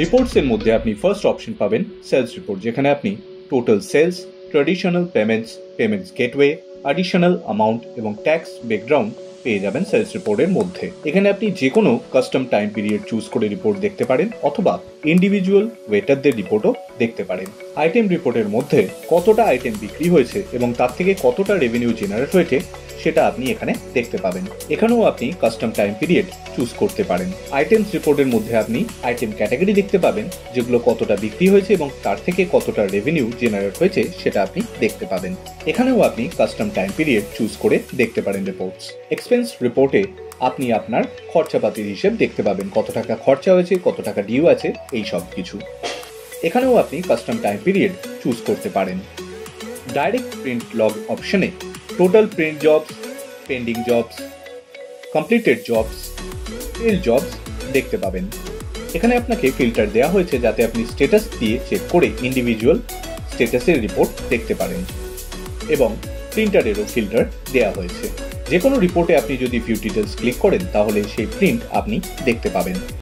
Reports এর মধ্যে আপনি ফার্স্ট অপশন পাবেন সেলস রিপোর্ট, যেখানে আপনি total sales, traditional payments gateway, additional amount এবং ট্যাক্স ব্রেকডাউন পেয়ে যাবেন সেলস রিপোর্টের মধ্যে। এখানে আপনি যে কোনো কাস্টম টাইম পিরিয়ড চুজ করে রিপোর্ট দেখতে পারেন অথবা ইন্ডিভিজুয়াল ওয়েটারদের রিপোর্টও দেখতে পারেন। আইটেম রিপোর্টের মধ্যে কতটা আইটেম বিক্রি হয়েছে এবং তার থেকে কতটা রেভিনিউ জেনারেট হয়েছে সেটা আপনি এখানে দেখতে পাবেন। এখানেও আপনি কাস্টম টাইম পিরিয়ড চুজ করতে পারেন। আইটেমস রিপোর্টের মধ্যে আপনি আইটেম ক্যাটাগরি দেখতে পাবেন, যেগুলো কতটা বিক্রি হয়েছে এবং তার থেকে কতটা রেভিনিউ জেনারেট হয়েছে সেটা আপনি দেখতে পাবেন। এখানেও আপনি কাস্টম টাইম পিরিয়ড চুজ করে দেখতে পারেন রিপোর্টস। এক্সপেন্স রিপোর্টে আপনি আপনার খরচাপাতির হিসেব দেখতে পাবেন, কত টাকা খরচা হয়েছে, কত টাকা ডিউ আছে, এই সব কিছু। এখানেও আপনি কাস্টম টাইম পিরিয়ড চুজ করতে পারেন। ডাইরেক্ট প্রিন্ট লগ অপশনে total print jobs, pending jobs, completed jobs, fail jobs দেখতে পাবেন। এখানে আপনাকে ফিল্টার দেওয়া হয়েছে যাতে আপনি স্ট্যাটাস দিয়ে চেক করে ইন্ডিভিজুয়াল স্ট্যাটাসের রিপোর্ট দেখতে পারেন, এবং প্রিন্টারেরও ফিল্টার দেওয়া হয়েছে। যে কোনো রিপোর্টে আপনি যদি ভিউ ডিটেলস ক্লিক করেন তাহলে সেই প্রিন্ট আপনি দেখতে পাবেন।